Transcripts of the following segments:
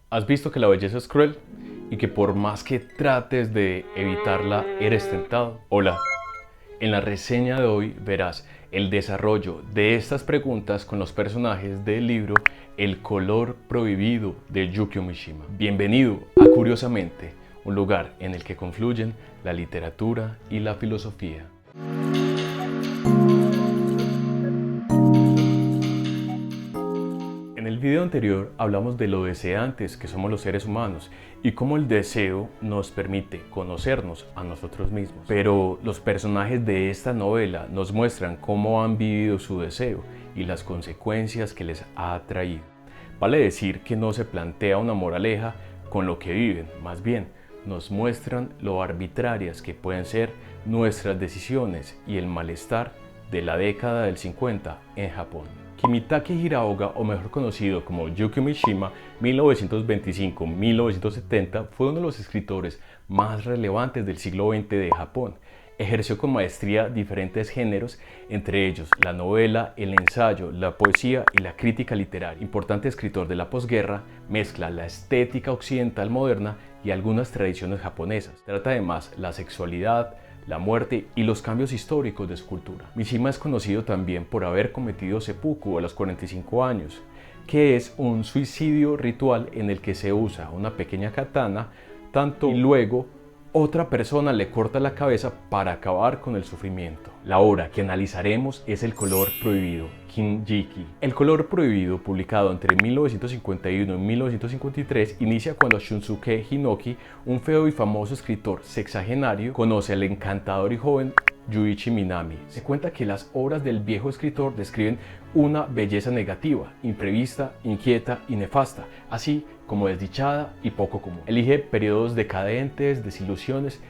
¿Has visto que la belleza es cruel y que por más que trates de evitarla, eres tentado? Hola, en la reseña de hoy verás el desarrollo de estas preguntas con los personajes del libro El color prohibido de Yukio Mishima. Bienvenido a Curiosamente, un lugar en el que confluyen la literatura y la filosofía. En el video anterior hablamos de lo deseantes que somos los seres humanos y cómo el deseo nos permite conocernos a nosotros mismos. Pero los personajes de esta novela nos muestran cómo han vivido su deseo y las consecuencias que les ha traído. Vale decir que no se plantea una moraleja con lo que viven, más bien nos muestran lo arbitrarias que pueden ser nuestras decisiones y el malestar de la década del 50 en Japón. Kimitake Hiraoka, o mejor conocido como Yukio Mishima, 1925-1970, fue uno de los escritores más relevantes del siglo XX de Japón. Ejerció con maestría diferentes géneros, entre ellos la novela, el ensayo, la poesía y la crítica literaria. Importante escritor de la posguerra, mezcla la estética occidental moderna y algunas tradiciones japonesas. Trata además la sexualidad, la muerte y los cambios históricos de su cultura. Mishima es conocido también por haber cometido seppuku a los 45 años, que es un suicidio ritual en el que se usa una pequeña katana, y luego otra persona le corta la cabeza para acabar con el sufrimiento. La obra que analizaremos es El color prohibido, Kinjiki. El color prohibido, publicado entre 1951 y 1953, inicia cuando Shunsuke Hinoki, un feo y famoso escritor sexagenario, conoce al encantador y joven Yuichi Minami. Se cuenta que las obras del viejo escritor describen una belleza negativa, imprevista, inquieta y nefasta, así como desdichada y poco común. Elige periodos decadentes, desilusiones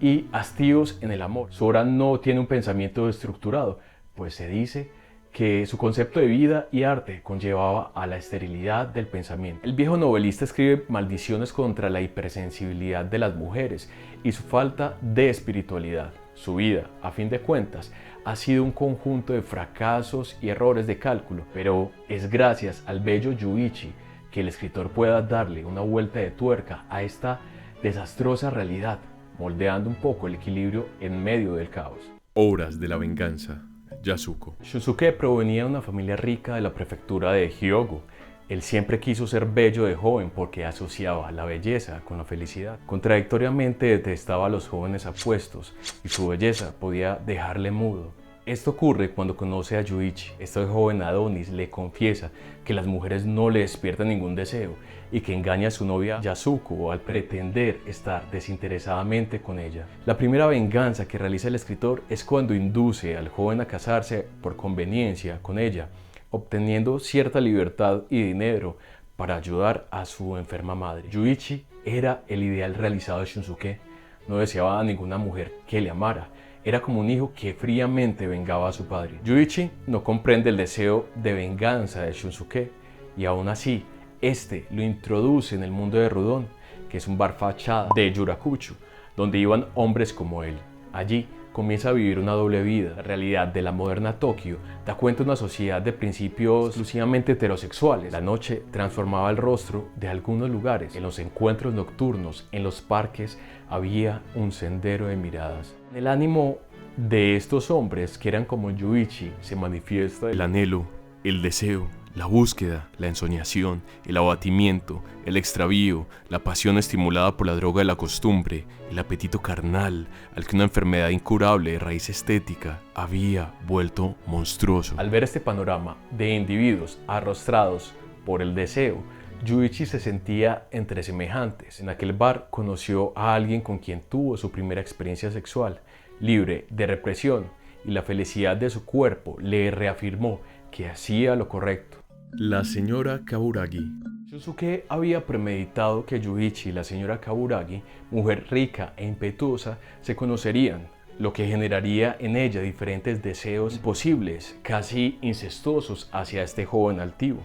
y hastíos en el amor. Su obra no tiene un pensamiento estructurado, pues se dice que su concepto de vida y arte conllevaba a la esterilidad del pensamiento. El viejo novelista escribe maldiciones contra la hipersensibilidad de las mujeres y su falta de espiritualidad. Su vida, a fin de cuentas, ha sido un conjunto de fracasos y errores de cálculo, pero es gracias al bello Yuichi que el escritor pueda darle una vuelta de tuerca a esta desastrosa realidad, moldeando un poco el equilibrio en medio del caos. Obras de la venganza, Yasuko. Shunsuke provenía de una familia rica de la prefectura de Hyogo. Él siempre quiso ser bello de joven porque asociaba la belleza con la felicidad. Contradictoriamente detestaba a los jóvenes apuestos y su belleza podía dejarle mudo. Esto ocurre cuando conoce a Yuichi. Este joven Adonis le confiesa que las mujeres no le despiertan ningún deseo y que engaña a su novia Yasuko al pretender estar desinteresadamente con ella. La primera venganza que realiza el escritor es cuando induce al joven a casarse por conveniencia con ella, obteniendo cierta libertad y dinero para ayudar a su enferma madre. Yuichi era el ideal realizado de Shunsuke. No deseaba a ninguna mujer que le amara. Era como un hijo que fríamente vengaba a su padre. Yuichi no comprende el deseo de venganza de Shunsuke y aún así, este lo introduce en el mundo de Rudon, que es un bar fachada de Yurakucho, donde iban hombres como él. Allí comienza a vivir una doble vida. La realidad de la moderna Tokio da cuenta de una sociedad de principios exclusivamente heterosexuales. La noche transformaba el rostro de algunos lugares. En los encuentros nocturnos, en los parques, había un sendero de miradas. En el ánimo de estos hombres, que eran como Yuichi, se manifiesta El anhelo, el deseo, la búsqueda, la ensoñación, el abatimiento, el extravío, la pasión estimulada por la droga de la costumbre, el apetito carnal, al que una enfermedad incurable de raíz estética había vuelto monstruoso. Al ver este panorama de individuos arrastrados por el deseo, Yuichi se sentía entre semejantes. En aquel bar conoció a alguien con quien tuvo su primera experiencia sexual, libre de represión, y la felicidad de su cuerpo le reafirmó que hacía lo correcto. La señora Kaburagi. Shunsuke había premeditado que Yuichi y la señora Kaburagi, mujer rica e impetuosa, se conocerían, lo que generaría en ella diferentes deseos posibles, casi incestuosos hacia este joven altivo.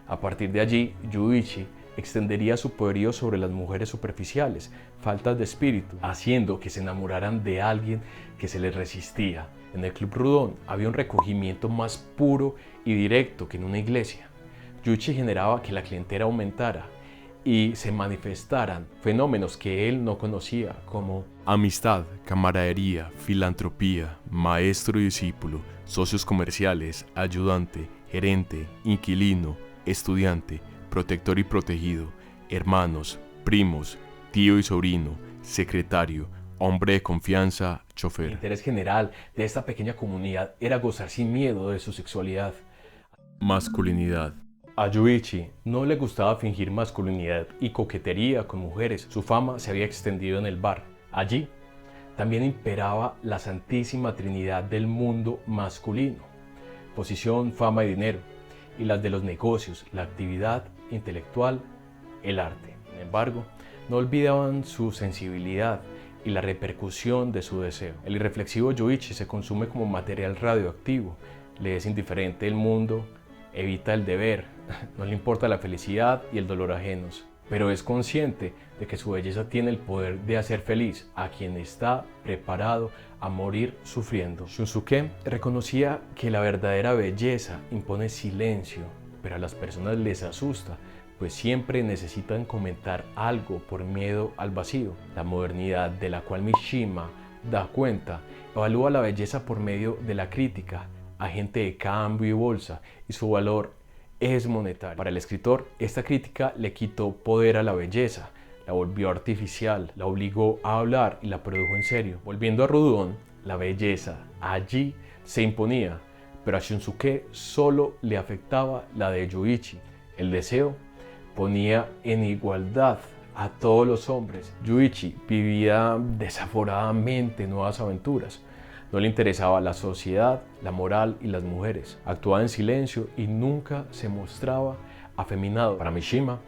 A partir de allí, Yuichi extendería su poderío sobre las mujeres superficiales, faltas de espíritu, haciendo que se enamoraran de alguien que se les resistía. En el Club Rudon había un recogimiento más puro y directo que en una iglesia. Yuichi generaba que la clientela aumentara y se manifestaran fenómenos que él no conocía, como amistad, camaradería, filantropía, maestro y discípulo, socios comerciales, ayudante, gerente, inquilino, estudiante, protector y protegido, hermanos, primos, tío y sobrino, secretario, hombre de confianza, el chofer. interés general de esta pequeña comunidad era gozar sin miedo de su sexualidad. Masculinidad. A Yuichi no le gustaba fingir masculinidad y coquetería con mujeres. Su fama se había extendido en el bar. Allí también imperaba la Santísima Trinidad del mundo masculino: posición, fama y dinero, y las de los negocios, la actividad intelectual, el arte. Sin embargo, no olvidaban su sensibilidad y la repercusión de su deseo. El irreflexivo Yuichi se consume como material radioactivo, le es indiferente el mundo, evita el deber, no le importa la felicidad y el dolor ajenos, pero es consciente de que su belleza tiene el poder de hacer feliz a quien está preparado a morir sufriendo. Shunsuke reconocía que la verdadera belleza impone silencio, pero a las personas les asusta, pues siempre necesitan comentar algo por miedo al vacío. La modernidad de la cual Mishima da cuenta evalúa la belleza por medio de la crítica, agente de cambio y bolsa, y su valor es monetario. Para el escritor, esta crítica le quitó poder a la belleza, la volvió artificial, la obligó a hablar y la produjo en serio. Volviendo a Rudon, la belleza allí se imponía, pero a Shunsuke solo le afectaba la de Yuichi. El deseo ponía en igualdad a todos los hombres. Yuichi vivía desaforadamente nuevas aventuras. No le interesaba la sociedad, la moral y las mujeres. Actuaba en silencio y nunca se mostraba afeminado. Para Mishima,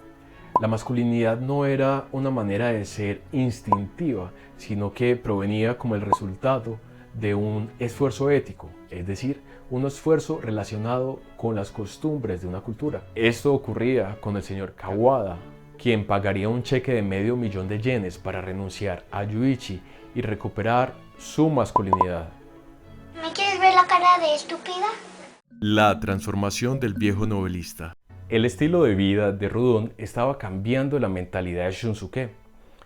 la masculinidad no era una manera de ser instintiva, sino que provenía como el resultado de un esfuerzo ético, es decir, un esfuerzo relacionado con las costumbres de una cultura. Esto ocurría con el señor Kawada, quien pagaría un cheque de $500,000 de yenes para renunciar a Yuichi y recuperar su masculinidad. ¿Me quieres ver la cara de estúpida? La transformación del viejo novelista. El estilo de vida de Rudon estaba cambiando la mentalidad de Shunsuke.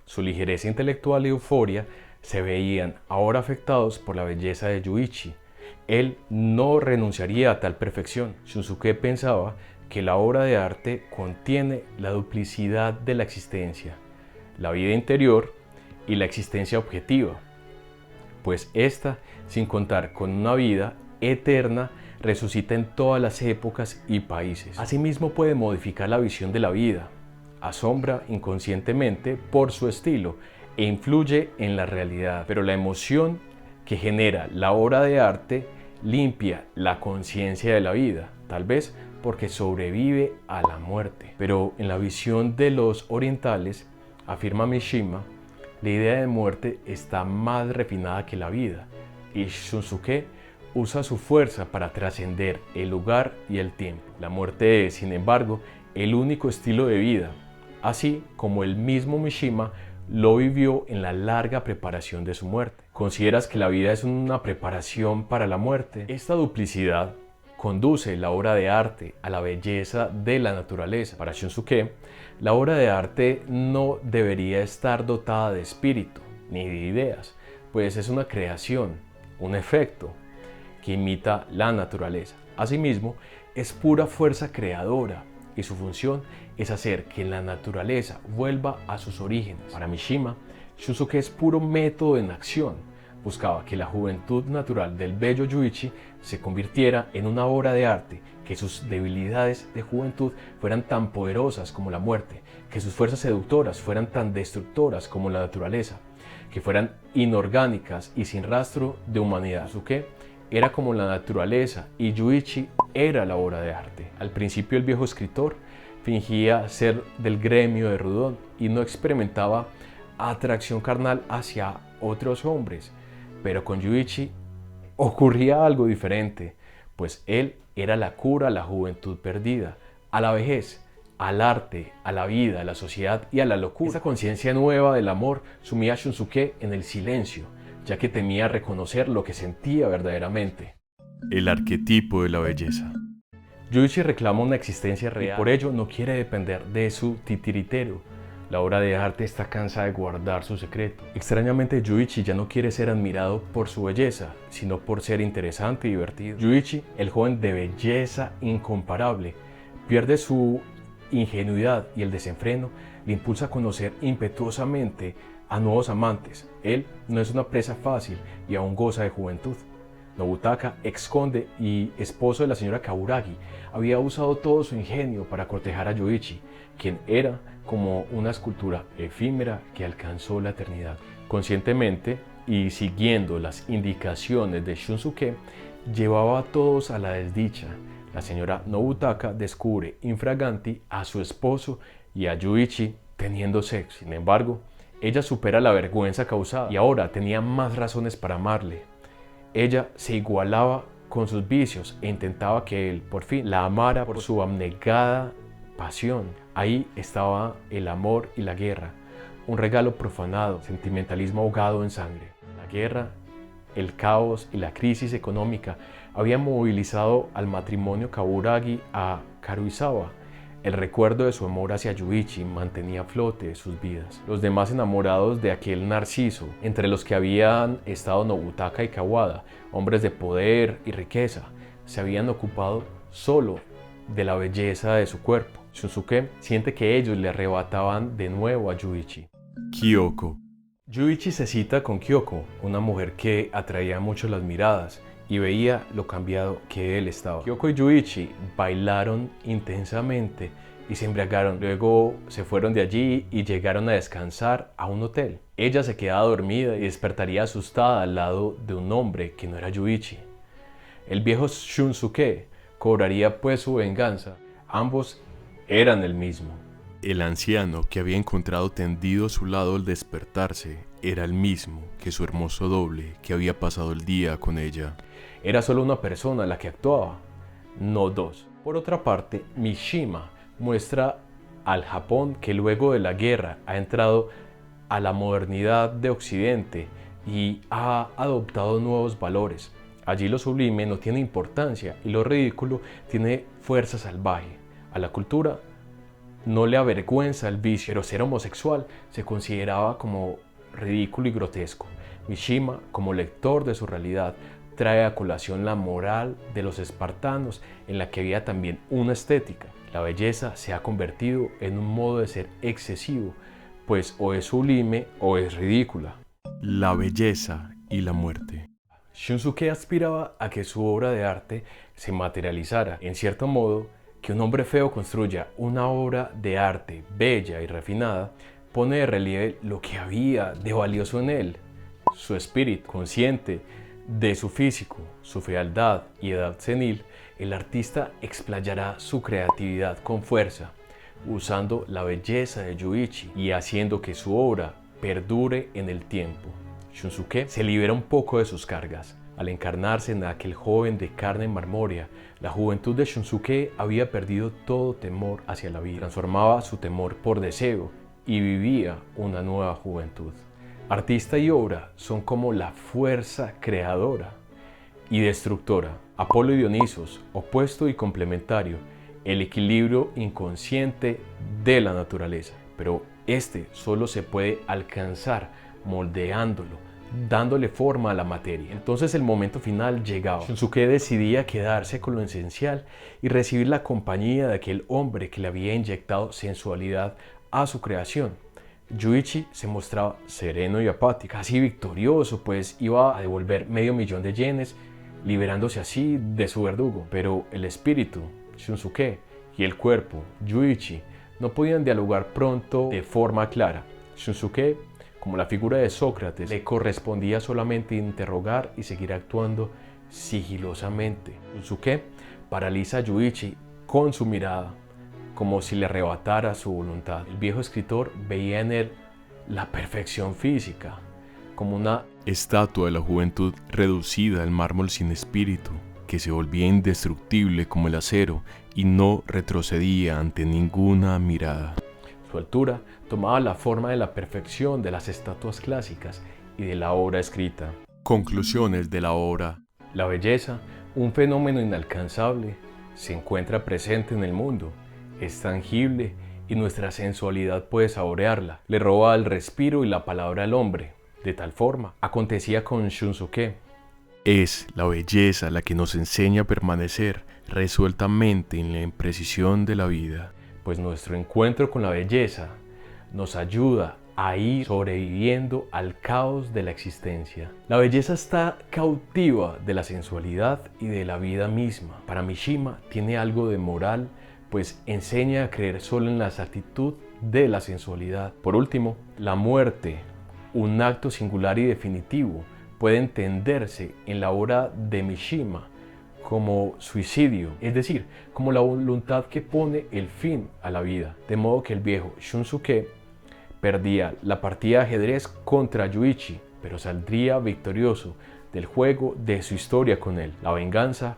Su ligereza intelectual y euforia se veían ahora afectados por la belleza de Yuichi. Él no renunciaría a tal perfección. Shunsuke pensaba que la obra de arte contiene la duplicidad de la existencia, la vida interior y la existencia objetiva, pues esta, sin contar con una vida eterna, resucita en todas las épocas y países. Asimismo, puede modificar la visión de la vida, asombra inconscientemente por su estilo e influye en la realidad, pero la emoción que genera la obra de arte limpia la conciencia de la vida, tal vez porque sobrevive a la muerte. Pero en la visión de los orientales, afirma Mishima, la idea de muerte está más refinada que la vida, y Shunsuke usa su fuerza para trascender el lugar y el tiempo. La muerte es, sin embargo, el único estilo de vida, así como el mismo Mishima lo vivió en la larga preparación de su muerte. ¿Consideras que la vida es una preparación para la muerte? Esta duplicidad conduce la obra de arte a la belleza de la naturaleza. Para Shunsuke, la obra de arte no debería estar dotada de espíritu ni de ideas, pues es una creación, un efecto que imita la naturaleza. Asimismo, es pura fuerza creadora y su función es hacer que la naturaleza vuelva a sus orígenes. Para Mishima, Shunsuke es puro método en acción. Buscaba que la juventud natural del bello Yuichi se convirtiera en una obra de arte, que sus debilidades de juventud fueran tan poderosas como la muerte, que sus fuerzas seductoras fueran tan destructoras como la naturaleza, que fueran inorgánicas y sin rastro de humanidad. Shunsuke era como la naturaleza y Yuichi era la obra de arte. Al principio el viejo escritor fingía ser del gremio de Rudon y no experimentaba atracción carnal hacia otros hombres, pero con Yuichi ocurría algo diferente, pues él era la cura a la juventud perdida, a la vejez, al arte, a la vida, a la sociedad y a la locura. Esta conciencia nueva del amor sumía a Shunsuke en el silencio, ya que temía reconocer lo que sentía verdaderamente. El arquetipo de la belleza. Yuichi reclama una existencia real y por ello no quiere depender de su titiritero, La obra de arte está cansada de guardar su secreto. Extrañamente, Yuichi ya no quiere ser admirado por su belleza, sino por ser interesante y divertido. Yuichi, el joven de belleza incomparable, pierde su ingenuidad y el desenfreno le impulsa a conocer impetuosamente a nuevos amantes. Él no es una presa fácil y aún goza de juventud. Nobutaka, ex conde y esposo de la señora Kaburagi, había usado todo su ingenio para cortejar a Yuichi, quien era como una escultura efímera que alcanzó la eternidad. Conscientemente y siguiendo las indicaciones de Shunsuke, llevaba a todos a la desdicha. La señora Nobutaka descubre infraganti a su esposo y a Yuichi teniendo sexo. Sin embargo, ella supera la vergüenza causada y ahora tenía más razones para amarle. Ella se igualaba con sus vicios e intentaba que él, por fin, la amara por su abnegada pasión. Ahí estaba el amor y la guerra, un regalo profanado, sentimentalismo ahogado en sangre. La guerra, el caos y la crisis económica habían movilizado al matrimonio Kaburagi a Karuizawa. El recuerdo de su amor hacia Yuichi mantenía a flote sus vidas. Los demás enamorados de aquel narciso, entre los que habían estado Nobutaka y Kawada, hombres de poder y riqueza, se habían ocupado solo de la belleza de su cuerpo. Shunsuke siente que ellos le arrebataban de nuevo a Yuichi. Kyoko. Yuichi se cita con Kyoko, una mujer que atraía mucho las miradas y veía lo cambiado que él estaba. Kyoko y Yuichi bailaron intensamente y se embriagaron. Luego se fueron de allí y llegaron a descansar a un hotel. Ella se quedaba dormida y despertaría asustada al lado de un hombre que no era Yuichi. El viejo Shunsuke cobraría pues su venganza. Ambos eran el mismo. El anciano que había encontrado tendido a su lado al despertarse era el mismo que su hermoso doble que había pasado el día con ella. Era solo una persona la que actuaba, no dos. Por otra parte, Mishima muestra al Japón que luego de la guerra ha entrado a la modernidad de Occidente y ha adoptado nuevos valores. Allí lo sublime no tiene importancia y lo ridículo tiene fuerza salvaje. A la cultura no le avergüenza el vicio, pero ser homosexual se consideraba como ridículo y grotesco. Mishima, como lector de su realidad, trae a colación la moral de los espartanos, en la que había también una estética. La belleza se ha convertido en un modo de ser excesivo, pues o es sublime o es ridícula. La belleza y la muerte. Shunsuke aspiraba a que su obra de arte se materializara. En cierto modo, que un hombre feo construya una obra de arte bella y refinada pone de relieve lo que había de valioso en él, su espíritu. Consciente de su físico, su fealdad y edad senil, el artista explayará su creatividad con fuerza, usando la belleza de Yuichi y haciendo que su obra perdure en el tiempo. Shunsuke se libera un poco de sus cargas. Al encarnarse en aquel joven de carne marmórea, la juventud de Shunsuke había perdido todo temor hacia la vida. Transformaba su temor por deseo y vivía una nueva juventud. Artista y obra son como la fuerza creadora y destructora. Apolo y Dionisos, opuesto y complementario, el equilibrio inconsciente de la naturaleza. Pero este solo se puede alcanzar moldeándolo, dándole forma a la materia. Entonces el momento final llegaba. Shunsuke decidía quedarse con lo esencial y recibir la compañía de aquel hombre que le había inyectado sensualidad a su creación. Yuichi se mostraba sereno y apático, casi victorioso, pues iba a devolver $500,000 de yenes, liberándose así de su verdugo. Pero el espíritu, Shunsuke, y el cuerpo, Yuichi, no podían dialogar pronto de forma clara. Shunsuke, como la figura de Sócrates, le correspondía solamente interrogar y seguir actuando sigilosamente. Shunsuke paraliza a Yuichi con su mirada, como si le arrebatara su voluntad. El viejo escritor veía en él la perfección física, como una estatua de la juventud reducida al mármol sin espíritu, que se volvía indestructible como el acero y no retrocedía ante ninguna mirada. Su altura tomaba la forma de la perfección de las estatuas clásicas y de la obra escrita. Conclusiones de la obra. La belleza, un fenómeno inalcanzable, se encuentra presente en el mundo, es tangible y nuestra sensualidad puede saborearla. Le roba el respiro y la palabra al hombre. De tal forma, acontecía con Shunsuke. Es la belleza la que nos enseña a permanecer resueltamente en la imprecisión de la vida. Pues nuestro encuentro con la belleza nos ayuda a ir sobreviviendo al caos de la existencia. La belleza está cautiva de la sensualidad y de la vida misma. Para Mishima tiene algo de moral, pues enseña a creer solo en la exactitud de la sensualidad. Por último, la muerte, un acto singular y definitivo, puede entenderse en la obra de Mishima como suicidio, es decir, como la voluntad que pone el fin a la vida. De modo que el viejo Shunsuke perdía la partida de ajedrez contra Yuichi, pero saldría victorioso del juego de su historia con él. La venganza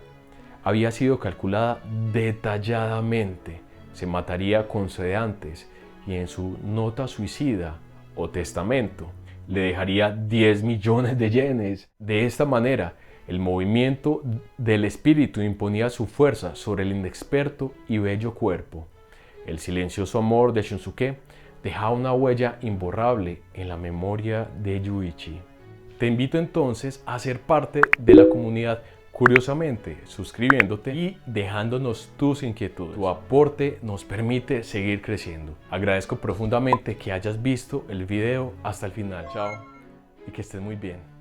había sido calculada detalladamente. Se mataría con sedantes y en su nota suicida o testamento le dejaría 10 millones de yenes. De esta manera, el movimiento del espíritu imponía su fuerza sobre el inexperto y bello cuerpo. El silencioso amor de Shunsuke dejaba una huella imborrable en la memoria de Yuichi. Te invito entonces a ser parte de la comunidad, curiosamente suscribiéndote y dejándonos tus inquietudes. Tu aporte nos permite seguir creciendo. Agradezco profundamente que hayas visto el video hasta el final. Chao y que estés muy bien.